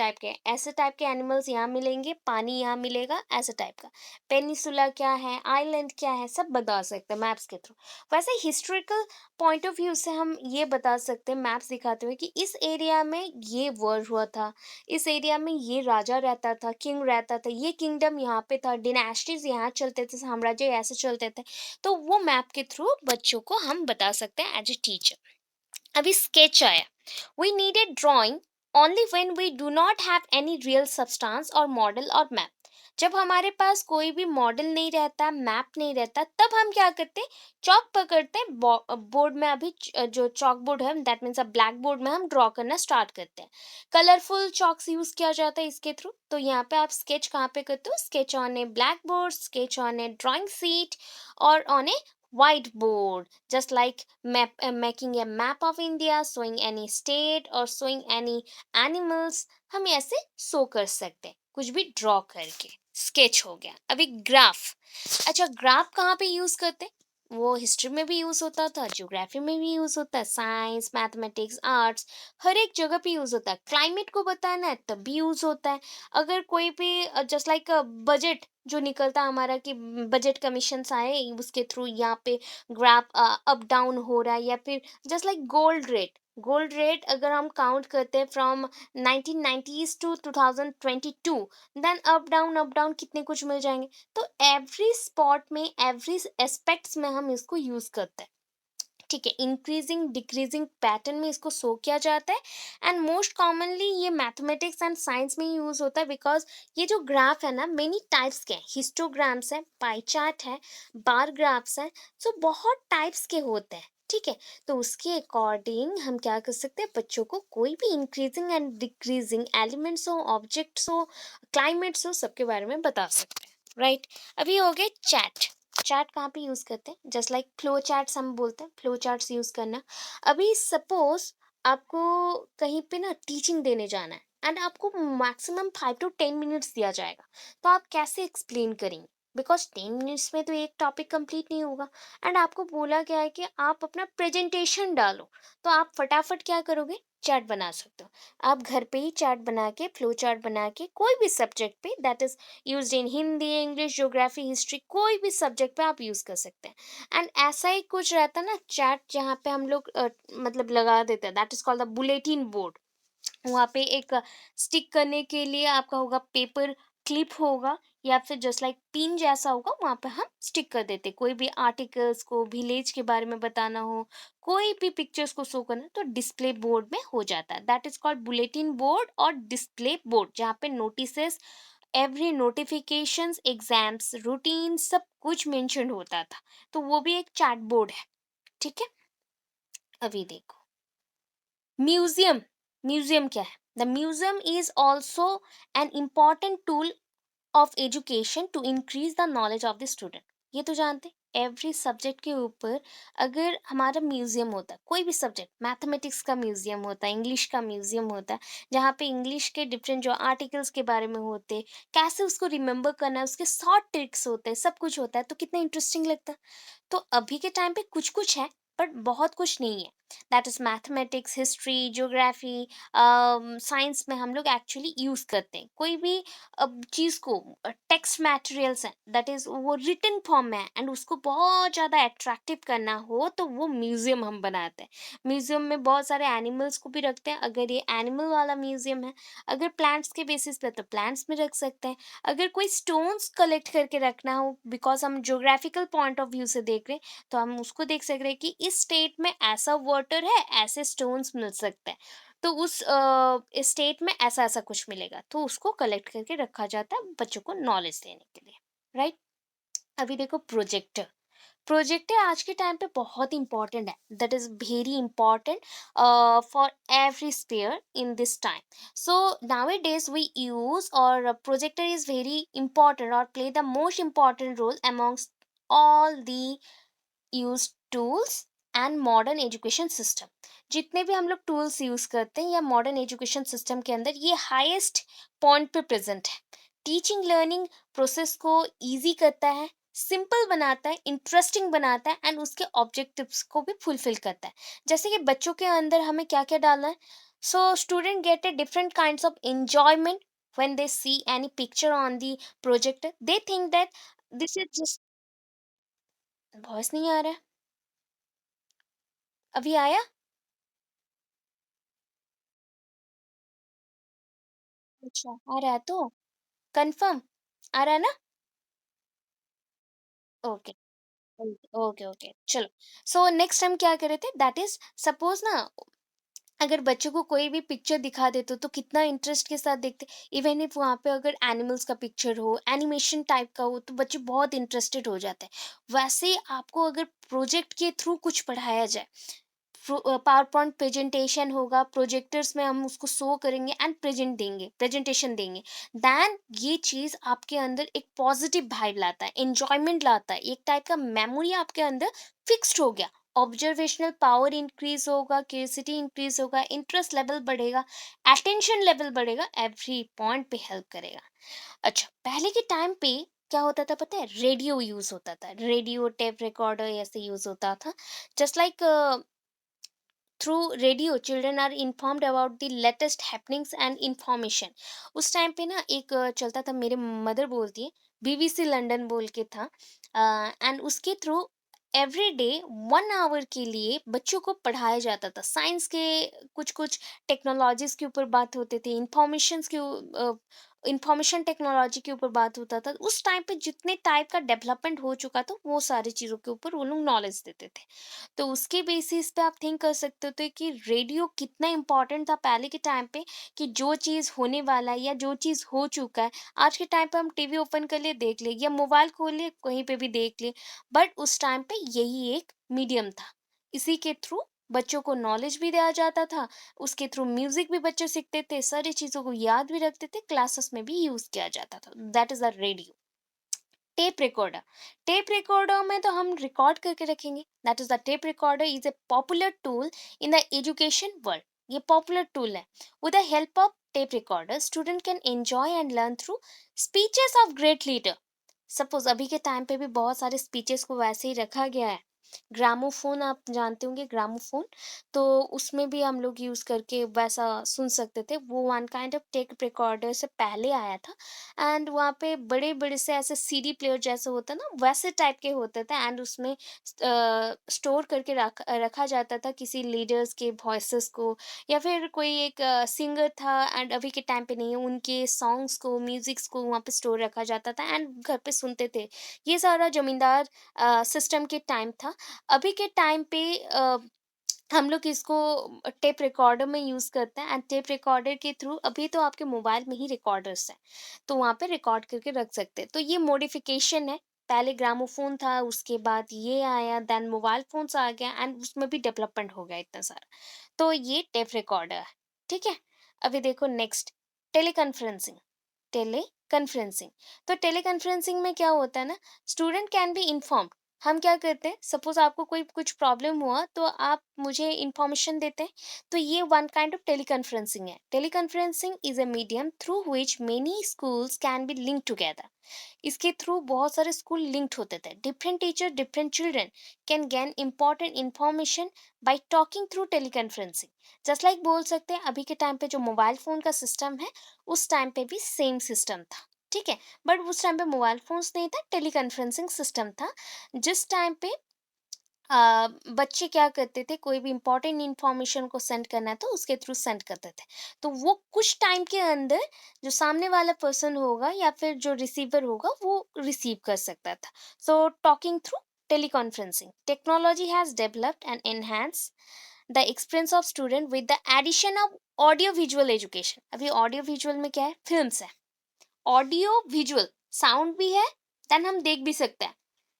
टाइप के एनिमल्स यहाँ मिलेंगे, पानी यहाँ मिलेगा, ऐसे टाइप का पेनिसुला क्या है, आइलैंड क्या है, सब बता सकते हैं मैप्स के थ्रू। वैसे हिस्टोरिकल पॉइंट ऑफ व्यू से हम ये बता सकते हैं मैप्स दिखाते हुए कि इस एरिया में ये वॉर हुआ था, इस एरिया में ये राजा रहता था, किंग रहता था, ये किंगडम यहाँ पे था, डिनास्टीज यहाँ चलते थे, साम्राज्य ऐसे चलते थे। तो वो मैप के थ्रू बच्चों को हम बता सकते हैं एज ए टीचर। अभी स्केच आया। We need a drawing only when we do not have any real substance और मॉडल और मैप। जब हमारे पास कोई भी मॉडल नहीं रहता, मैप नहीं रहता, तब हम क्या करते हैं? चॉक पकड़ते हैं, बोर्ड में। अभी जो चॉक बोर्ड है, that means a black board में हम ड्रॉ करना स्टार्ट करते हैं। कलरफुल चॉक्स यूज किया जाता है इसके थ्रू। तो यहाँ पे आप स्केच कहाँ पे करते हो? Sketch on a blackboard, sketch on a drawing sheet, और on a whiteboard, just like making a map of India, showing any state or showing any animals। हम ऐसे शो कर सकते हैं कुछ भी ड्रॉ करके। स्केच हो गया। अभी ग्राफ। अच्छा, ग्राफ कहाँ पे यूज करते हैं? वो हिस्ट्री में भी यूज़ होता था, ज्योग्राफी में भी यूज़ होता है, साइंस, मैथमेटिक्स, आर्ट्स, हर एक जगह पे यूज़ होता है। क्लाइमेट को बताना है तब भी यूज़ होता है। अगर कोई भी जस्ट लाइक बजट जो निकलता है हमारा कि बजट कमीशंस आए उसके थ्रू यहाँ पे ग्राफ अप डाउन हो रहा है, या फिर जस्ट लाइक गोल्ड रेट अगर हम काउंट करते हैं from 1990s to 2022, then up down कितने कुछ मिल जाएंगे। तो एवरी स्पॉट में एवरी एस्पेक्ट्स में हम इसको यूज करते हैं। ठीक है, इंक्रीजिंग डिक्रीजिंग पैटर्न में इसको शो किया जाता है। एंड मोस्ट कॉमनली ये मैथमेटिक्स एंड साइंस में यूज होता है, बिकॉज ये जो ग्राफ है ना मेनी टाइप्स के हैं, हिस्टोग्राम्स है, पाई चार्ट है, बार ग्राफ्स है, सो बहुत टाइप्स के होते हैं। ठीक है, तो उसके अकॉर्डिंग हम क्या कर सकते हैं, बच्चों को कोई भी इंक्रीजिंग एंड डिक्रीजिंग एलिमेंट्स हो, ऑब्जेक्ट्स हो, क्लाइमेट्स हो, सबके बारे में बता सकते हैं। राइट, अभी हो गए चैट। चैट कहाँ पे यूज करते हैं, जस्ट लाइक फ्लो चार्ट्स हम बोलते हैं, फ्लो चार्ट्स यूज करना। अभी सपोज आपको कहीं पे ना टीचिंग देने जाना है एंड आपको मैक्सिमम 5 to 10 मिनट्स दिया जाएगा, तो आप कैसे एक्सप्लेन करेंगे, बिकॉज 10 मिनट्स में तो एक टॉपिक कंप्लीट नहीं होगा। एंड आपको बोला गया है कि आप अपना प्रेजेंटेशन डालो, तो आप फटाफट क्या करोगे, चैट बना सकते हो। आप घर पे ही चैट बना के, फ्लो चार्ट बना के, कोई भी सब्जेक्ट पे, that is used in Hindi, English, geography, history, कोई भी सब्जेक्ट पे आप यूज कर सकते हैं। एंड ऐसा ही कुछ रहता है ना चैट, जहाँ पे हम लोग मतलब लगा देते हैं, that is called the bulletin board. वहाँ पे एक स्टिक करने के लिए आपका होगा पेपर क्लिप होगा, या फिर जस्ट लाइक पिन जैसा होगा, वहाँ पे हम स्टिक कर देते। कोई भी आर्टिकल्स को, विलेज के बारे में बताना हो, कोई भी पिक्चर्स को शो करना, तो डिस्प्ले बोर्ड में हो जाता है। That is called bulletin board और डिस्प्ले बोर्ड, जहाँ पे notices, every notifications, exams, routine, सब कुछ मेंशन होता था। तो वो भी एक चैट बोर्ड है। ठीक है, अभी देखो म्यूजियम। म्यूजियम क्या है, the museum is also an important tool of education to increase the knowledge of the student. ये तो जानते, एवरी सब्जेक्ट के ऊपर अगर हमारा म्यूजियम होता है, कोई भी सब्जेक्ट, मैथमेटिक्स का म्यूजियम होता है, इंग्लिश का म्यूजियम होता है, जहाँ पे इंग्लिश के डिफरेंट जो आर्टिकल्स के बारे में होते, कैसे उसको रिमेंबर करना है, उसके शॉर्ट ट्रिक्स होते हैं, सब कुछ होता है, तो कितना इंटरेस्टिंग लगता है। तो अभी के टाइम पे कुछ कुछ है, बट बहुत कुछ नहीं है। That is mathematics, history, geography, science में हम लोग एक्चुअली यूज करते हैं। कोई भी अब चीज को, टेक्स्ट मटेरियल्स है, दैट इज वो रिटन फॉर्म में है, एंड उसको बहुत ज्यादा अट्रैक्टिव करना हो, तो वो म्यूजियम हम बनाते हैं। म्यूजियम में बहुत सारे एनिमल्स को भी रखते हैं, अगर ये एनिमल वाला म्यूजियम है। अगर प्लांट्स के बेसिस पे, तो प्लांट्स में रख सकते हैं। अगर कोई स्टोन्स कलेक्ट करके रखना हो, बिकॉज हम ज्योग्राफिकल पॉइंट ऑफ व्यू से देख रहे हैं, तो हम उसको देख सकते हैं कि इस स्टेट में ऐसा वाटर है, ऐसे स्टोन्स मिल सकते हैं, तो उस स्टेट में ऐसा ऐसा कुछ मिलेगा, तो उसको कलेक्ट करके रखा जाता है बच्चों को नॉलेज देने के लिए। राइट, अभी देखो प्रोजेक्टर। प्रोजेक्टर आज के टाइम पे बहुत इंपॉर्टेंट है, that is very important for every sphere in this time. So nowadays we use, or projector is very important or play the most important role amongst all the use tools and modern education system. जितने भी हम लोग टूल्स यूज करते हैं या मॉडर्न एजुकेशन सिस्टम के अंदर, ये हाईएस्ट पॉइंट पे प्रेजेंट है। टीचिंग लर्निंग प्रोसेस को इजी करता है, सिंपल बनाता है, इंटरेस्टिंग बनाता है, एंड उसके ऑब्जेक्टिव्स को भी फुलफिल करता है। जैसे कि बच्चों के अंदर हमें क्या क्या डालना है, so student gate a different kinds of enjoyment when they see any picture on the projector. They think that this is just, voice नहीं आ रहा है, अभी आया? अच्छा, आ रहा है तो? कंफर्म? आ रहा है ना? ओके, ओके, ओके, ओके, चलो। सो नेक्स्ट हम क्या कर रहे थे, दैट इज़ सपोज़ ना, अगर बच्चों को कोई भी पिक्चर दिखा देते तो कितना इंटरेस्ट के साथ देखते। इवन इफ वहाँ पे अगर एनिमल्स का पिक्चर हो, एनिमेशन टाइप का हो, तो बच्चे बहुत इंटरेस्टेड हो जाते हैं। वैसे ही आपको अगर प्रोजेक्ट के थ्रू कुछ पढ़ाया जाए, पावर पॉइंट प्रेजेंटेशन होगा, प्रोजेक्टर्स में हम उसको शो करेंगे एंड प्रेजेंटेशन देंगे, देन ये चीज़ आपके अंदर एक पॉजिटिव वाइब लाता है, एंजॉयमेंट लाता है, एक टाइप का मेमोरी आपके अंदर फिक्स्ड हो गया। ऑब्जर्वेशनल पावर इंक्रीज होगा, क्यूरियोसिटी इंक्रीज होगा, इंटरेस्ट लेवल बढ़ेगा, अटेंशन लेवल बढ़ेगा, एवरी पॉइंट पे हेल्प करेगा। अच्छा, पहले के टाइम पे क्या होता था पता है? रेडियो यूज़ होता था, रेडियो, टेप रिकॉर्डर ऐसे यूज़ होता था। Just like through radio children are informed about the latest happenings and information. उस टाइम पे ना एक चलता था, मेरे मदर बोलती है, बीबीसी लंदन बोल के था, एंड उसके थ्रू एवरी डे 1 आवर के लिए बच्चों को पढ़ाया जाता था। साइंस के कुछ कुछ टेक्नोलॉजीज के ऊपर बात होते थे, इंफॉर्मेशन टेक्नोलॉजी के ऊपर बात होता था। उस टाइम पे जितने टाइप का डेवलपमेंट हो चुका था वो सारी चीज़ों के ऊपर वो लोग नॉलेज देते थे। तो उसके बेसिस पे आप थिंक कर सकते हो कि रेडियो कितना इम्पोर्टेंट था पहले के टाइम पे, कि जो चीज़ होने वाला है या जो चीज़ हो चुका है, आज के टाइम पे हम टीवी ओपन कर लिए देख ले, या मोबाइल खोल लिए कहीं पे भी देख ले। बट उस टाइम पे यही एक मीडियम था, इसी के थ्रू बच्चों को नॉलेज भी दिया जाता था, उसके थ्रू म्यूजिक भी बच्चे सीखते थे, सारी चीज़ों को याद भी रखते थे, क्लासेस में भी यूज किया जाता था। That is the radio. Tape recorder, tape recorder में तो हम रिकॉर्ड करके रखेंगे। That is the tape recorder is a popular tool in the education world. ये पॉपुलर टूल है। With the help of tape recorder student can enjoy and learn through speeches of great leader. Suppose अभी के टाइम पे भी बहुत सारे स्पीचेस को वैसे ही रखा गया है। ग्रामोफोन आप जानते होंगे, ग्रामोफोन, तो उसमें भी हम लोग यूज करके वैसा सुन सकते थे। वो one kind of tape recorder से पहले आया था। एंड वहाँ पे बड़े बड़े से ऐसे सीडी प्लेयर जैसे होता ना, वैसे टाइप के होते थे, एंड उसमें स्टोर करके रखा जाता था किसी लीडर्स के वॉइसेस को, या फिर कोई एक सिंगर था एंड अभी के टाइम पे नहीं है, उनके सॉन्ग्स को, म्यूजिक्स को वहाँ पे स्टोर रखा जाता था एंड घर पे सुनते थे। ये सारा जमींदार सिस्टम के टाइम था। अभी के टाइम पे हम लोग इसको टेप रिकॉर्डर में यूज़ करते हैं, एंड टेप रिकॉर्डर के थ्रू अभी तो आपके मोबाइल में ही रिकॉर्डर्स हैं, तो वहाँ पे रिकॉर्ड करके रख सकते हैं। तो ये मॉडिफिकेशन है। पहले ग्रामोफोन था, उसके बाद ये आया, देन मोबाइल फ़ोन्स आ गया एंड उसमें भी डेवलपमेंट हो गया इतना सारा। तो ये टेप रिकॉर्डर है, ठीक है? अभी देखो नेक्स्ट, टेलीकॉन्फ्रेंसिंग। टेलीकॉन्फ्रेंसिंग, तो टेलीकॉन्फ्रेंसिंग में क्या होता है ना, स्टूडेंट कैन बी इन्फॉर्म्ड। हम क्या करते हैं, सपोज आपको कोई कुछ प्रॉब्लम हुआ तो आप मुझे इंफॉर्मेशन देते हैं। तो ये वन काइंड ऑफ टेलीकॉन्फ्रेंसिंग है। Teleconferencing is a medium through which many schools can be link together. इसके थ्रू बहुत सारे स्कूल लिंक्ड होते थे। Different teacher, different children can gain important information bye talking through teleconferencing. Just like बोल सकते हैं अभी के टाइम पे जो मोबाइल फोन का सिस्टम है, उस टाइम पे भी सेम सिस्टम था, ठीक है? बट उस टाइम पे मोबाइल फोन्स नहीं था, टेलीकॉन्फ्रेंसिंग सिस्टम था। जिस टाइम पे बच्चे क्या करते थे, कोई भी इंपॉर्टेंट इंफॉर्मेशन को सेंड करना है तो उसके थ्रू सेंड करते थे। तो वो कुछ टाइम के अंदर जो सामने वाला पर्सन होगा या फिर जो रिसीवर होगा वो रिसीव कर सकता था। So talking through teleconferencing technology has developed and enhance the experience of student with the addition of audio visual education. अभी ऑडियो विजुअल में क्या है, फिल्म्स है। ऑडियो विजुअल, साउंड भी है, देन हम देख भी सकते हैं।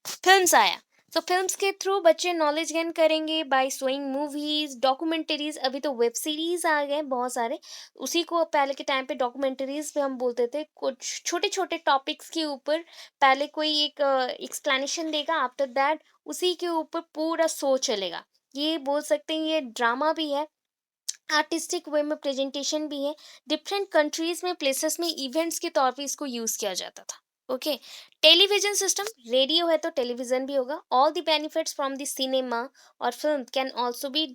फिल्म्स आया, तो फिल्म्स के थ्रू बच्चे नॉलेज गेन करेंगे बाय सोइंग मूवीज, डॉक्यूमेंट्रीज। अभी तो वेब सीरीज आ गए बहुत सारे। उसी को पहले के टाइम पे डॉक्यूमेंट्रीज पे हम बोलते थे, कुछ छोटे छोटे टॉपिक्स के ऊपर पहले कोई एक एक्सप्लेनेशन देगा, आफ्टर दैट उसी के ऊपर पूरा शो चलेगा। ये बोल सकते हैं ये ड्रामा भी है, आर्टिस्टिक वे में प्रेजेंटेशन भी है। डिफरेंट कंट्रीज में, प्लेसेस में इवेंट्स के तौर पे इसको यूज किया जाता था। ओके, टेलीविजन सिस्टम, रेडियो है तो टेलीविजन भी होगा। All the benefits from the cinema और film can also be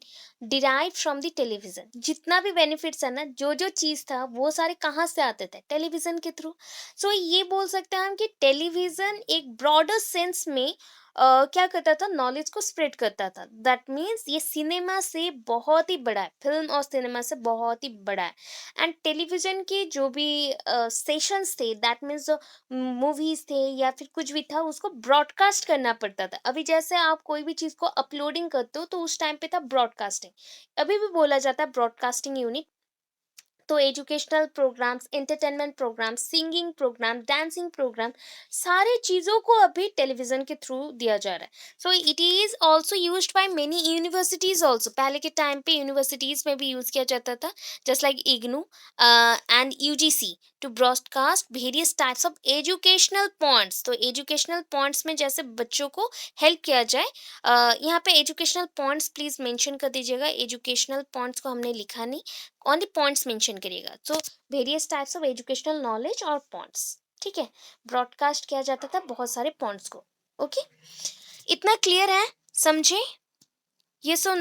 derive from the television. जितना भी बेनिफिट्स है ना, जो जो चीज था वो सारे कहाँ से आते थे, टेलीविजन के थ्रू। सो ये बोल सकते हैं हम कि टेलीविजन एक ब्रॉडर सेंस में क्या करता था, नॉलेज को स्प्रेड करता था। दैट मीन्स ये सिनेमा से बहुत ही बड़ा है, फिल्म और सिनेमा से बहुत ही बड़ा है। एंड टेलीविजन के जो भी सेशंस थे, दैट मीन्स जो मूवीज थे या फिर कुछ भी था, उसको ब्रॉडकास्ट करना पड़ता था। अभी जैसे आप कोई भी चीज को अपलोडिंग करते हो तो उस टाइम पे था ब्रॉडकास्टिंग। अभी भी बोला जाता है ब्रॉडकास्टिंग यूनिट। तो educational programmes, entertainment programme, singing programme, dancing programme, सारे चीज़ों को अभी टेलीविज़न के थ्रू दिया जा रहा है। So it is also used by many universities also. पहले के टाइम पे यूनिवर्सिटीज़ में भी यूज़ किया जाता था, just like IGNOU and UGC, to broadcast various types of educational points. तो एजुकेशनल पॉइंट्स में जैसे बच्चों को हेल्प किया जाए। यहाँ पे एजुकेशनल पॉइंट्स प्लीज़ मेंशन कर दीजिएगा, एजुकेशनल पॉइंट्स को हमने लिखा नहीं, ओनली पॉइंट्स मेंशन करिएगा। So various types of educational knowledge और पॉइंट्स। ठीक है, ब्रॉडकास्ट किया जाता था बहुत सारे पॉइंट्स को। ओके, इतना क्लियर है, समझे? ये सो